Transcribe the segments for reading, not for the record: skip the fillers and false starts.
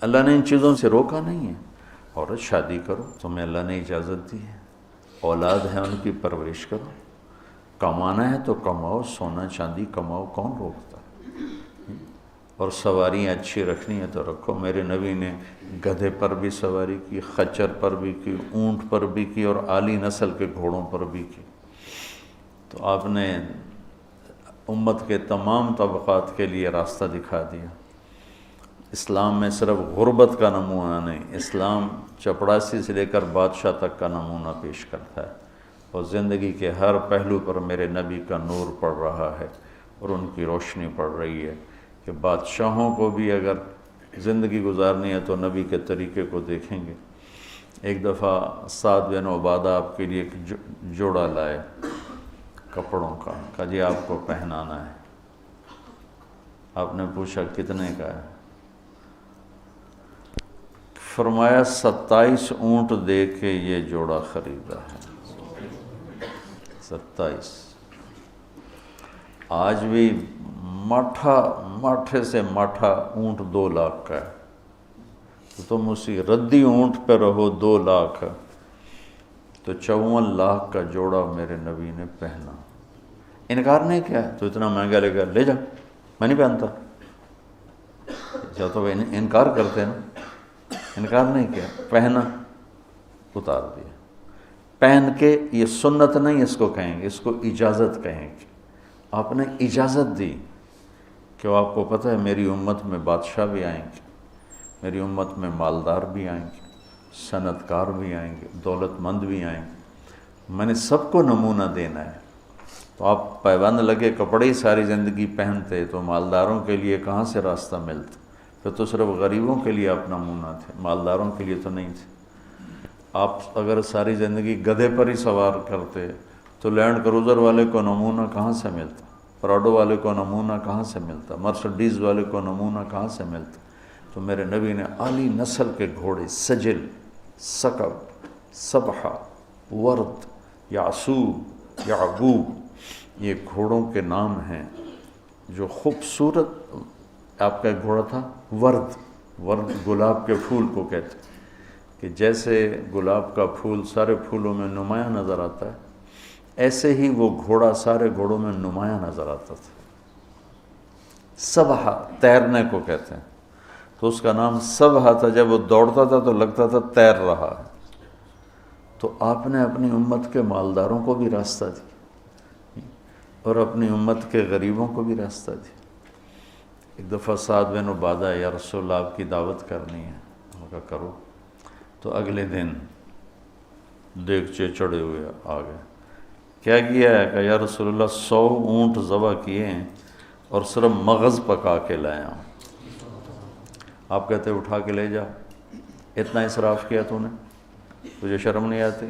اللہ نے ان چیزوں سے روکا نہیں ہے. عورت شادی کرو، تمہیں اللہ نے اجازت دی ہے، اولاد ہے ان کی پرورش کرو، کمانا ہے تو کماؤ، سونا چاندی کماؤ، کون روکتا؟ اور سواریاں اچھی رکھنی ہے تو رکھو. میرے نبی نے گدھے پر بھی سواری کی، خچر پر بھی کی، اونٹ پر بھی کی، اور اعلی نسل کے گھوڑوں پر بھی کی. تو آپ نے امت کے تمام طبقات کے لیے راستہ دکھا دیا. اسلام میں صرف غربت کا نمونہ نہیں، اسلام چپڑاسی سے لے کر بادشاہ تک کا نمونہ پیش کرتا ہے، اور زندگی کے ہر پہلو پر میرے نبی کا نور پڑ رہا ہے اور ان کی روشنی پڑ رہی ہے کہ بادشاہوں کو بھی اگر زندگی گزارنی ہے تو نبی کے طریقے کو دیکھیں گے. ایک دفعہ سعد بن عبادہ آپ کے لیے ایک جوڑا لائے کپڑوں کا، کہا جی آپ کو پہنانا ہے. آپ نے پوچھا کتنے کا ہے؟ فرمایا 27 اونٹ دے کے یہ جوڑا خریدا ہے. 27. آج بھی ماٹھے سے ماٹھا اونٹ 2 لاکھ کا ہے، تو تم اسی ردی اونٹ پہ رہو. 2 لاکھ تو 54 لاکھ کا جوڑا میرے نبی نے پہنا. انکار نہیں کیا. تو اتنا مہنگا لے گا، لے جا، میں نہیں پہنتا. تو انکار کرتے نا، انکار نہیں کیا، پہنا، اتار دیا. پہن کے یہ سنت نہیں اس کو کہیں گے، اس کو اجازت کہیں گے. آپ نے اجازت دی کہ آپ کو پتہ ہے میری امت میں بادشاہ بھی آئیں گے، میری امت میں مالدار بھی آئیں گے، صنعت کار بھی آئیں گے، دولت مند بھی آئیں گے، میں نے سب کو نمونہ دینا ہے. تو آپ پیبند لگے کپڑے ہی ساری زندگی پہنتے تو مالداروں کے لیے کہاں سے راستہ ملتا؟ پھر تو صرف غریبوں کے لیے آپ نمونہ تھے، مالداروں کے لیے تو نہیں تھے. آپ اگر ساری زندگی گدھے پر ہی سوار کرتے تو لینڈ کروزر والے کو نمونہ کہاں سے ملتا؟ پراڈو والے کو نمونہ کہاں سے ملتا؟ مرسڈیز والے کو نمونہ کہاں سے ملتا؟ تو میرے نبی نے اعلی نسل کے گھوڑے، سجل، ثقب، سبحہ، ورد، یعصوب، یعقوب، یہ گھوڑوں کے نام ہیں جو خوبصورت. آپ کا ایک گھوڑا تھا ورد گلاب کے پھول کو کہتے ہیں کہ جیسے گلاب کا پھول سارے پھولوں میں نمایاں نظر آتا ہے، ایسے ہی وہ گھوڑا سارے گھوڑوں میں نمایاں نظر آتا تھا. سبحہ تیرنے کو کہتے ہیں، تو اس کا نام سبحہ تھا. جب وہ دوڑتا تھا تو لگتا تھا تیر رہا ہے. تو آپ نے اپنی امت کے مالداروں کو بھی راستہ دیا اور اپنی امت کے غریبوں کو بھی راستہ دیا. ایک دفعہ سعد بن عبادہ، یا رسول اللہ آپ کی دعوت کرنی ہے. انہوں نے کہا کرو. تو اگلے دن دیگچے چڑھے ہوئے آ گئے. کیا کیا ہے؟ کہ یا رسول اللہ 100 اونٹ ذبح کیے ہیں اور صرف مغز پکا کے لایا ہوں. آپ کہتے اٹھا کے لے جا. اتنا اسراف کیا تو نے؟ تجھے شرم نہیں آتی؟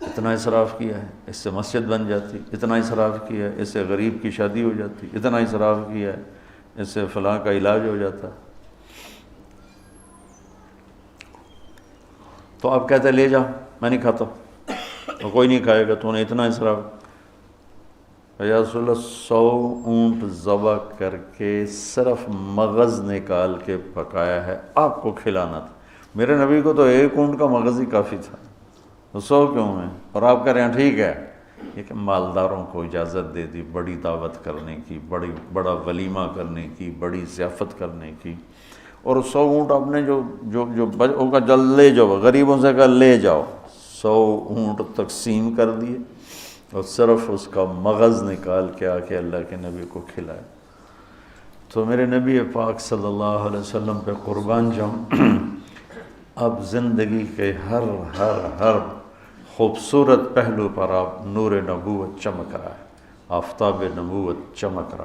اتنا اسراف کیا ہے، اس سے مسجد بن جاتی. اتنا اسراف کیا ہے، اس سے غریب کی شادی ہو جاتی. اتنا اسراف کیا ہے، اس سے فلاں کا علاج ہو جاتا. تو آپ کہتے لے جا، میں نہیں کھاتا. تو کوئی نہیں کھائے گا، تو نے اتنا اسراف. یا رسول اللہ 100 اونٹ ذبح کر کے صرف مغز نکال کے پکایا ہے، آپ کو کھلانا تھا. میرے نبی کو تو 1 اونٹ کا مغز ہی کافی تھا، 100 کیوں ہیں؟ اور آپ کہہ رہے ہیں ٹھیک ہے. لیکن مالداروں کو اجازت دے دی بڑی دعوت کرنے کی، بڑا ولیمہ کرنے کی، بڑی ضیافت کرنے کی. اور 100 اونٹ آپ نے جو جل لے جاؤ، غریبوں سے کہا لے جاؤ. 100 اونٹ تقسیم کر دیے اور صرف اس کا مغز نکال کے آ کے اللہ کے نبی کو کھلایا. تو میرے نبی پاک صلی اللہ علیہ وسلم پہ قربان جاؤں. اب زندگی کے ہر خوبصورت پہلو پر آپ نور نبوت چمک رہا ہے، آفتاب نبوت چمک رہا ہے.